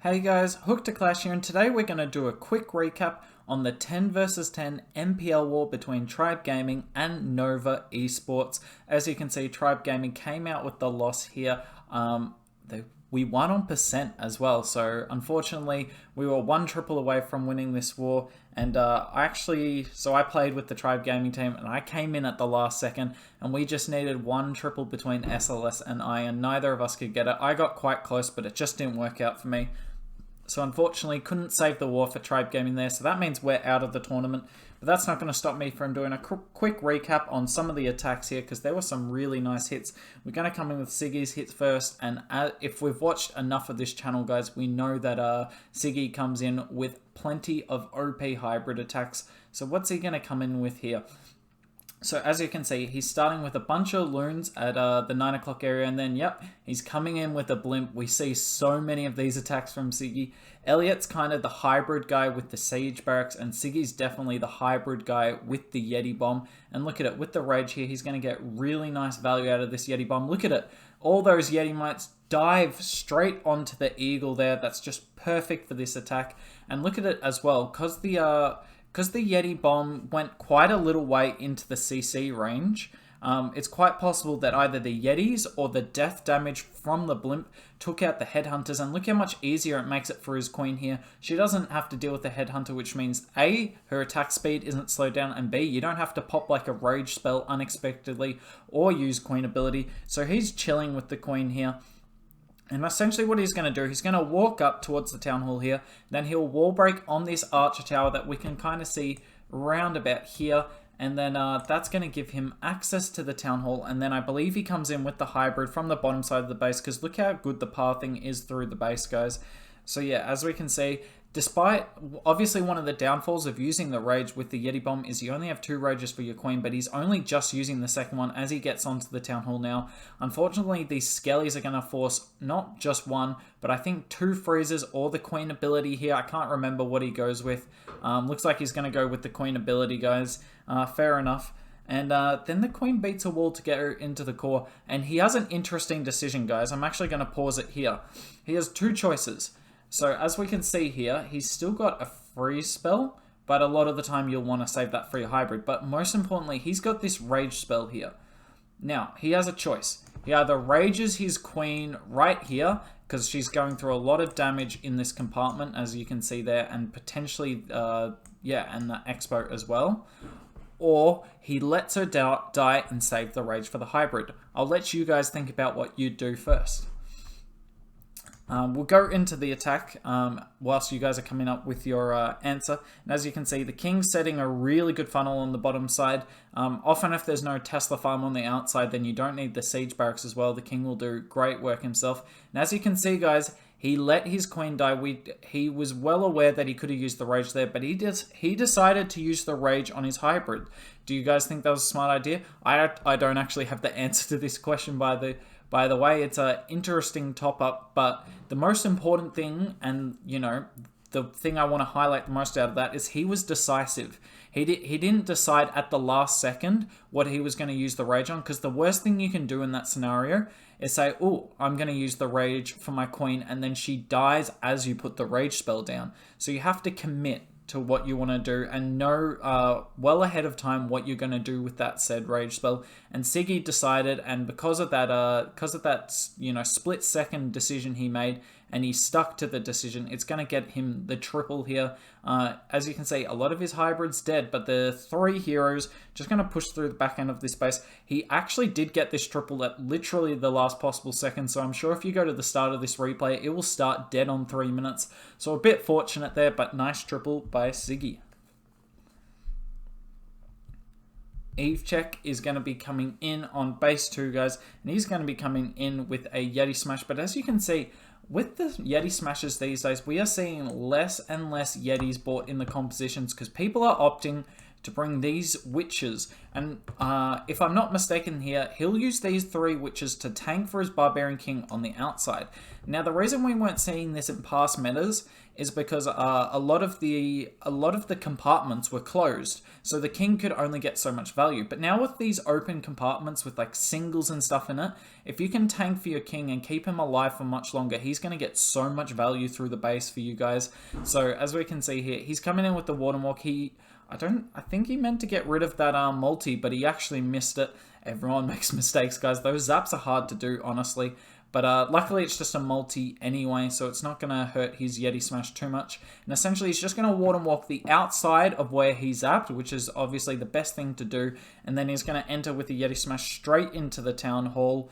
Hey guys, Hook to Clash here, and today we're going to do a quick recap on the 10 versus 10 MPL war between Tribe Gaming and Nova Esports. As you can see, Tribe Gaming came out with the loss here. We won on percent as well, so unfortunately we were one triple away from winning this war. And I played with the Tribe Gaming team, and I came in at the last second, and we just needed one triple between SLS and I, and neither of us could get it. I got quite close, but it just didn't work out for me. So unfortunately, couldn't save the war for Tribe Gaming there. So that means we're out of the tournament. But that's not going to stop me from doing a quick recap on some of the attacks here, because there were some really nice hits. We're going to come in with Ziggy's hits first. And if we've watched enough of this channel, guys, we know that Ziggy comes in with plenty of OP hybrid attacks. So what's he going to come in with here? So as you can see, he's starting with a bunch of loons at the 9 o'clock area, and then, yep, he's coming in with a blimp. We see so many of these attacks from Ziggy. Elliot's kind of the hybrid guy with the siege barracks, and Ziggy's definitely the hybrid guy with the Yeti bomb. And look at it, with the rage here, he's going to get really nice value out of this Yeti bomb. Look at it, all those Yeti mites dive straight onto the eagle there. That's just perfect for this attack. And look at it as well, because the Yeti bomb went quite a little way into the CC range, it's quite possible that either the Yetis or the death damage from the blimp took out the headhunters. And look how much easier it makes it for his queen here. She doesn't have to deal with the headhunter, which means A, her attack speed isn't slowed down, and B, you don't have to pop like a rage spell unexpectedly or use queen ability. So he's chilling with the queen here. And essentially what he's going to do, he's going to walk up towards the town hall here. Then he'll wall break on this archer tower that we can kind of see round about here. And then that's going to give him access to the town hall. And then I believe he comes in with the hybrid from the bottom side of the base, because look how good the pathing is through the base, guys. So yeah, as we can see, despite, obviously one of the downfalls of using the rage with the Yeti bomb is you only have 2 rages for your queen, but he's only just using the second one as he gets onto the town hall now. Unfortunately, these skellies are going to force not just 1, but I think 2 freezes or the queen ability here. I can't remember what he goes with. Looks like he's going to go with the queen ability, guys. Fair enough. And then the queen beats a wall to get her into the core. And he has an interesting decision, guys. I'm actually going to pause it here. He has 2 choices. So as we can see here, he's still got a freeze spell, but a lot of the time you'll want to save that for your hybrid. But most importantly, he's got this rage spell here. Now, he has a choice. He either rages his queen right here, because she's going through a lot of damage in this compartment, as you can see there, and potentially, and the expo as well. Or he lets her die and save the rage for the hybrid. I'll let you guys think about what you'd do first. We'll go into the attack whilst you guys are coming up with your answer. And as you can see, the king's setting a really good funnel on the bottom side. Often if there's no Tesla farm on the outside, then you don't need the siege barracks as well. The king will do great work himself. And as you can see, guys, he let his queen die. He was well aware that he could have used the rage there, but he decided to use the rage on his hybrid. Do you guys think that was a smart idea? I don't actually have the answer to this question, by the way. It's an interesting top-up, but the most important thing, and, you know, the thing I want to highlight the most out of that is he was decisive. He didn't decide at the last second what he was going to use the rage on, because the worst thing you can do in that scenario is say, oh, I'm going to use the rage for my queen, and then she dies as you put the rage spell down. So you have to commit to what you want to do and know well ahead of time what you're going to do with that said rage spell. And Ziggy decided, and because of that you know, split second decision he made, and he stuck to the decision, it's going to get him the triple here. As you can see, a lot of his hybrids dead, but the 3 heroes just going to push through the back end of this base. He actually did get this triple at literally the last possible second, so I'm sure if you go to the start of this replay, it will start dead on 3 minutes. So a bit fortunate there, but nice triple by Ziggy. Eve Check is going to be coming in on base 2, guys, and he's going to be coming in with a Yeti Smash. But as you can see, with the Yeti Smashes these days, we are seeing less and less Yetis bought in the compositions, because people are opting to bring these witches. And if I'm not mistaken here, he'll use these 3 witches to tank for his Barbarian King on the outside. Now, the reason we weren't seeing this in past metas is because a lot of the compartments were closed, so the king could only get so much value. But now with these open compartments with like singles and stuff in it, if you can tank for your king and keep him alive for much longer, he's going to get so much value through the base for you guys. So as we can see here, he's coming in with the Warden Walk. I think he meant to get rid of that multi, but he actually missed it. Everyone makes mistakes, guys. Those zaps are hard to do, honestly. But luckily it's just a multi anyway, so it's not going to hurt his Yeti Smash too much. And essentially he's just going to Warden Walk the outside of where he zapped, which is obviously the best thing to do. And then he's going to enter with the Yeti Smash straight into the Town Hall.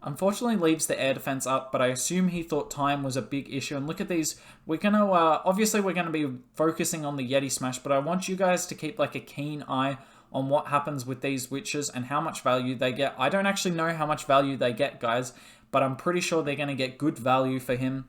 Unfortunately leaves the air defense up, but I assume he thought time was a big issue. And look at these. We're going to, obviously we're going to be focusing on the Yeti Smash, but I want you guys to keep like a keen eye on what happens with these witches and how much value they get. I don't actually know how much value they get, guys, but I'm pretty sure they're going to get good value for him.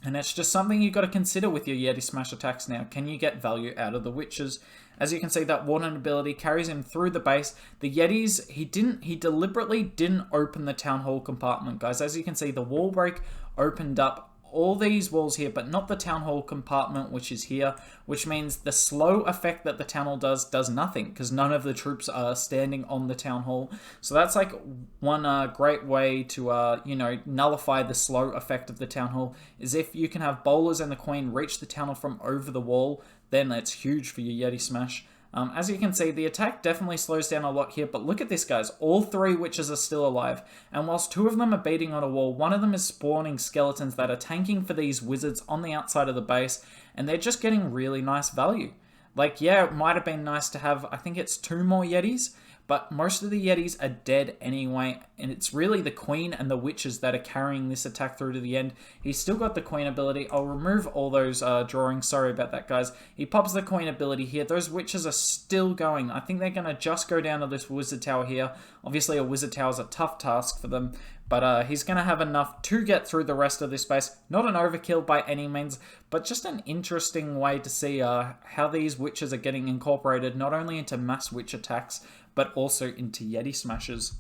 And it's just something you've got to consider with your Yeti Smash attacks now. Can you get value out of the witches? As you can see, that Warden ability carries him through the base. The Yetis, he deliberately didn't open the Town Hall compartment, guys. As you can see, the wall break opened up all these walls here, but not the Town Hall compartment, which is here, which means the slow effect that the Town Hall does nothing, because none of the troops are standing on the Town Hall. So that's like one great way to, nullify the slow effect of the Town Hall, is if you can have bowlers and the Queen reach the Town Hall from over the wall, then that's huge for your Yeti Smash. As you can see, the attack definitely slows down a lot here, but look at this, guys. All 3 witches are still alive, and whilst 2 of them are beating on a wall, one of them is spawning skeletons that are tanking for these wizards on the outside of the base, and they're just getting really nice value. Like, yeah, it might have been nice to have, I think it's 2 more Yetis, but most of the Yetis are dead anyway, and it's really the Queen and the witches that are carrying this attack through to the end. He's still got the Queen ability. I'll remove all those drawings. Sorry about that, guys. He pops the Queen ability here. Those witches are still going. I think they're going to just go down to this Wizard Tower here. Obviously, a Wizard Tower is a tough task for them, but he's going to have enough to get through the rest of this base. Not an overkill by any means, but just an interesting way to see how these witches are getting incorporated not only into mass witch attacks, but also into Yeti Smashes.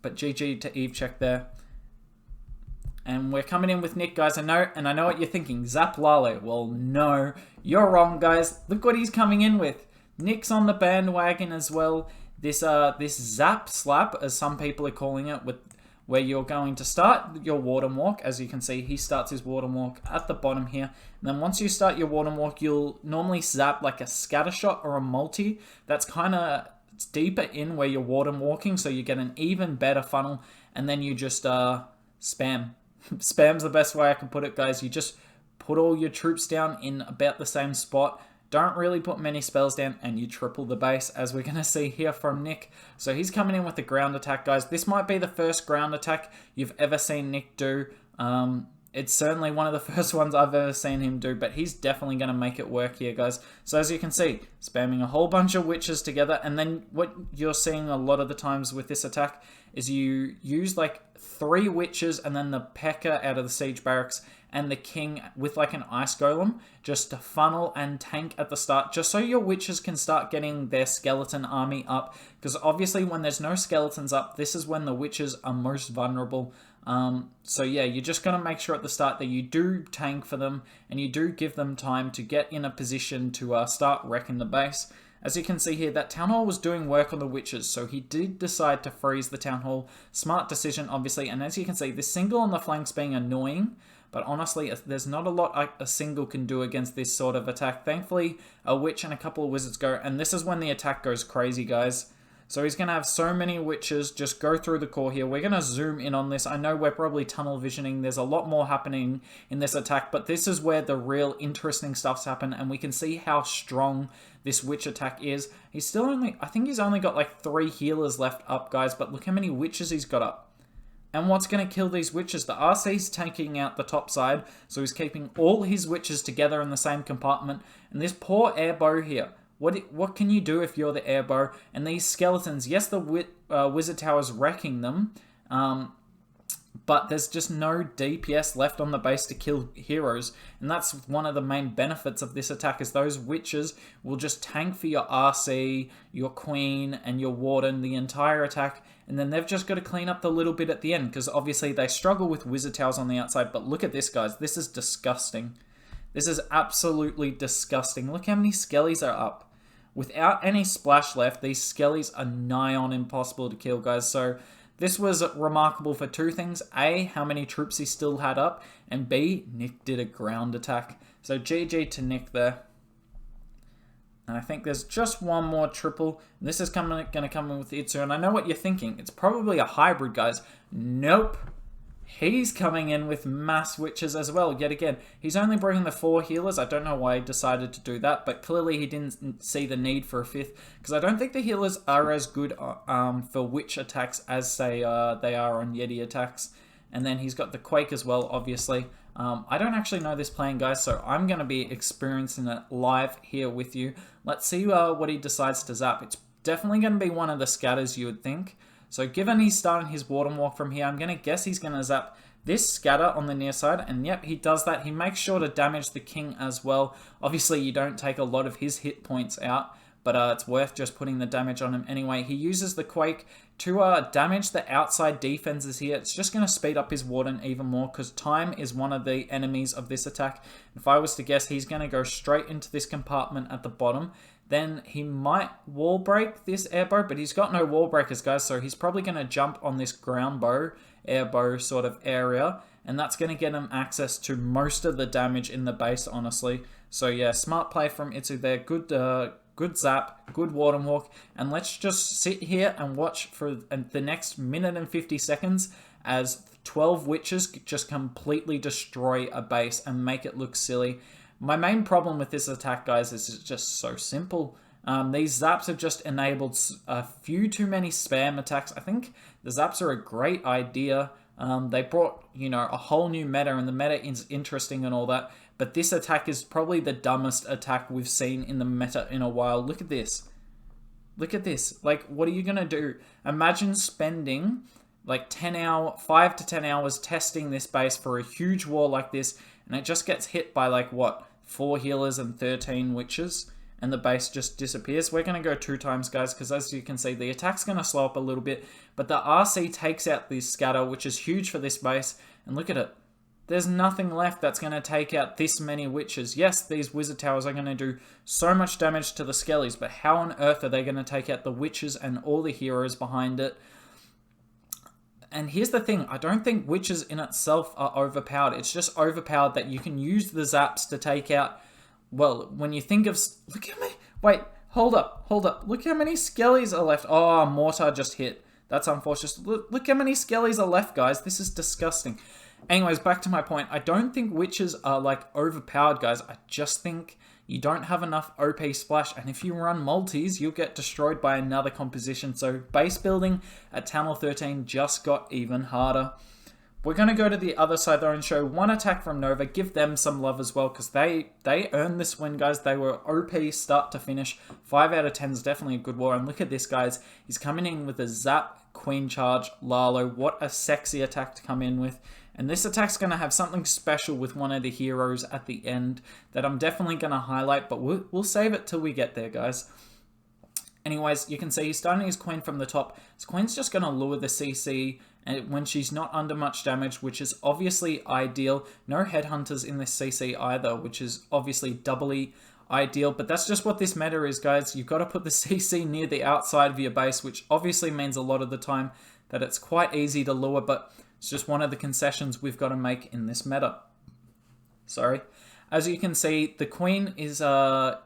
But GG to Eve check there. And we're coming in with Nick, guys. I know what you're thinking. Zap Lale. Well, no, you're wrong, guys. Look what he's coming in with. Nick's on the bandwagon as well. This Zap Slap, as some people are calling it, where you're going to start your Warden Walk. As you can see, he starts his Warden Walk at the bottom here. And then once you start your Warden Walk, you'll normally zap like a scatter shot or a multi. That's kind of deeper in where you're Warden Walking, so you get an even better funnel. And then you just spam. Spam's the best way I can put it, guys. You just put all your troops down in about the same spot. Don't really put many spells down, and you triple the base, as we're going to see here from Nick. So he's coming in with the ground attack, guys. This might be the first ground attack you've ever seen Nick do. It's certainly one of the first ones I've ever seen him do, but he's definitely going to make it work here, guys. So as you can see, spamming a whole bunch of witches together, and then what you're seeing a lot of the times with this attack is you use like 3 witches and then the P.E.K.K.A out of the siege barracks and the king with like an ice golem just to funnel and tank at the start, just so your witches can start getting their skeleton army up, because obviously when there's no skeletons up, this is when the witches are most vulnerable. So yeah, you're just going to make sure at the start that you do tank for them and you do give them time to get in a position to start wrecking the base. As you can see here, that Town Hall was doing work on the witches, so he did decide to freeze the Town Hall. Smart decision, obviously, and as you can see, this single on the flanks being annoying, but honestly, there's not a lot a single can do against this sort of attack. Thankfully, a witch and a couple of wizards go, and this is when the attack goes crazy, guys. So he's going to have so many witches just go through the core here. We're going to zoom in on this. I know we're probably tunnel visioning. There's a lot more happening in this attack, but this is where the real interesting stuff's happen, and we can see how strong this witch attack is. He's still only, I think he's only got like 3 healers left up, guys, but look how many witches he's got up. And what's going to kill these witches? The RC's tanking out the top side, so he's keeping all his witches together in the same compartment. And this poor airbow here, what can you do if you're the airbow? And these skeletons, yes, the Wizard Tower's wrecking them, but there's just no DPS left on the base to kill heroes, and that's one of the main benefits of this attack, is those witches will just tank for your RC, your Queen, and your Warden the entire attack, and then they've just got to clean up the little bit at the end, because obviously they struggle with wizard towers on the outside. But look at this, guys. This is disgusting. This is absolutely disgusting. Look how many skellies are up. Without any splash left, these skellies are nigh on impossible to kill, guys. So this was remarkable for two things. A, how many troops he still had up, and B, Nick did a ground attack. So GG to Nick there. And I think there's just one more triple. This is going to come in with Itsu, and I know what you're thinking. It's probably a hybrid, guys. Nope. He's coming in with mass witches as well, yet again. He's only bringing the 4 healers. I don't know why he decided to do that, but clearly he didn't see the need for a 5th, because I don't think the healers are as good for witch attacks as, say, they are on Yeti attacks. And then he's got the Quake as well, obviously. I don't actually know this plan, guys, so I'm going to be experiencing it live here with you. Let's see what he decides to zap. It's definitely going to be one of the scatters, you would think. So given he's starting his Warden walk from here, I'm going to guess he's going to zap this scatter on the near side. And yep, he does that. He makes sure to damage the king as well. Obviously, you don't take a lot of his hit points out, but it's worth just putting the damage on him anyway. He uses the Quake to damage the outside defenses here. It's just going to speed up his Warden even more, because time is one of the enemies of this attack. If I was to guess, he's going to go straight into this compartment at the bottom. Then he might wall break this air bow, but he's got no wall breakers, guys, so he's probably going to jump on this ground bow, air bow sort of area, and that's going to get him access to most of the damage in the base, honestly. So yeah, smart play from Itsu there. Good zap, good Warden walk, and let's just sit here and watch for the next minute and 50 seconds as 12 witches just completely destroy a base and make it look silly. My main problem with this attack, guys, is it's just so simple. These zaps have just enabled a few too many spam attacks. I think the zaps are a great idea. They brought, a whole new meta, and the meta is interesting and all that. But this attack is probably the dumbest attack we've seen in the meta in a while. Look at this. Look at this. Like, what are you going to do? Imagine spending like 5 to 10 hours testing this base for a huge war like this, and it just gets hit by like, what, 4 healers and 13 witches, and the base just disappears. We're going to go 2 times, guys, because as you can see, the attack's going to slow up a little bit, but the RC takes out this scatter, which is huge for this base, and look at it. There's nothing left that's going to take out this many witches. Yes, these wizard towers are going to do so much damage to the skellies, but how on earth are they going to take out the witches and all the heroes behind it? And here's the thing, I don't think witches in itself are overpowered. It's just overpowered that you can use the zaps to take out, well, when you think of, look at me, wait, hold up. Look how many skellies are left. Oh, Mortar just hit. That's unfortunate. Look how many skellies are left, guys. This is disgusting. Anyways, back to my point. I don't think witches are like overpowered, guys. I just think you don't have enough OP splash, and if you run multis, you'll get destroyed by another composition. So base building at Tunnel 13 just got even harder. We're going to go to the other side though and show one attack from Nova. Give them some love as well, because they earned this win, guys. They were OP start to finish. 5 out of 10 is definitely a good war. And look at this, guys. He's coming in with a Zap Queen Charge Lalo. What a sexy attack to come in with. And this attack's going to have something special with one of the heroes at the end that I'm definitely going to highlight, but we'll save it till we get there, guys. Anyways, you can see he's starting his Queen from the top. His Queen's just going to lure the CC when she's not under much damage, which is obviously ideal. No headhunters in this CC either, which is obviously doubly ideal, but that's just what this meta is, guys. You've got to put the CC near the outside of your base, which obviously means a lot of the time that it's quite easy to lure, but it's just one of the concessions we've got to make in this meta. Sorry. As you can see, the Queen is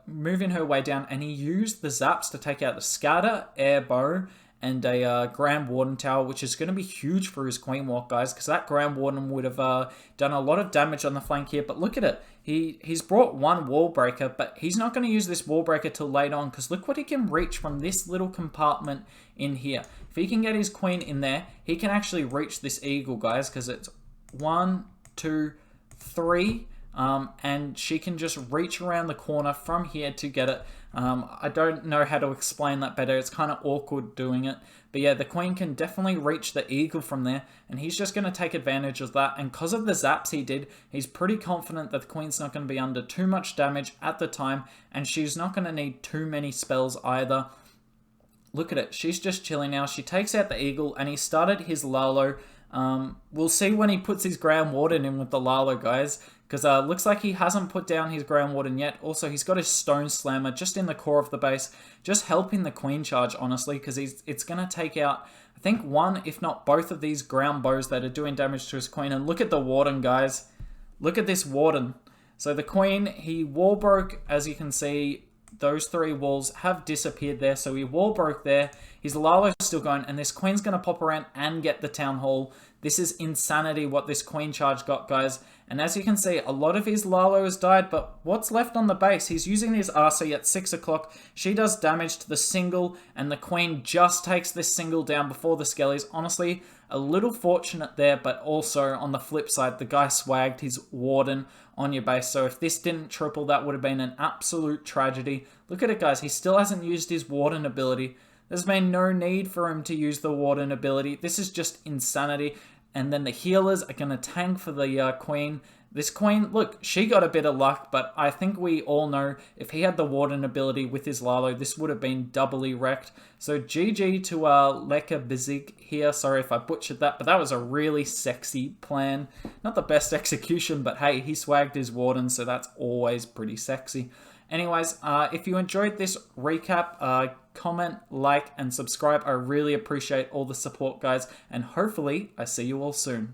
moving her way down, and he used the zaps to take out the Scatter, Air Bow, and a Grand Warden Tower, which is going to be huge for his Queen Walk, guys, because that Grand Warden would have done a lot of damage on the flank here. But look at it. He's brought one Wall Breaker, but he's not going to use this Wall Breaker till late on, because look what he can reach from this little compartment in here. If he can get his Queen in there, he can actually reach this Eagle, guys, because it's 1, 2, 3 and she can just reach around the corner from here to get it. I don't know how to explain that better. It's kind of awkward doing it. But yeah, the queen can definitely reach the eagle from there, and he's just going to take advantage of that. And because of the zaps he did, he's pretty confident that the queen's not going to be under too much damage at the time, and she's not going to need too many spells either. Look at it. She's just chilling now. She takes out the eagle, and he started his Lalo. We'll see when he puts his Ground Warden in with the Lalo, guys, because looks like he hasn't put down his Ground Warden yet. Also, he's got his Stone Slammer just in the core of the base, just helping the Queen Charge, honestly, because it's going to take out, I think, one, if not both of these ground bows that are doing damage to his Queen. And look at the Warden, guys. Look at this Warden. So the Queen, he wall broke, as you can see. Those 3 walls have disappeared there, so he wall broke there. His Lalo's still going, and this Queen's going to pop around and get the Town Hall. This is insanity what this Queen Charge got, guys. And as you can see, a lot of his Lalo has died, but what's left on the base? He's using his RC at 6 o'clock. She does damage to the single, and the Queen just takes this single down before the Skellies. Honestly, a little fortunate there, but also on the flip side, the guy swagged his Warden on your base. So if this didn't triple, that would have been an absolute tragedy. Look at it, guys. He still hasn't used his Warden ability. There's been no need for him to use the Warden ability. This is just insanity. And then the healers are going to tank for the Queen. This Queen, look, she got a bit of luck, but I think we all know if he had the Warden ability with his Lalo, this would have been doubly wrecked. So GG to Leka Bizig here. Sorry if I butchered that, but that was a really sexy plan. Not the best execution, but hey, he swagged his Warden, so that's always pretty sexy. Anyways, if you enjoyed this recap, comment, like, and subscribe. I really appreciate all the support, guys, and hopefully I see you all soon.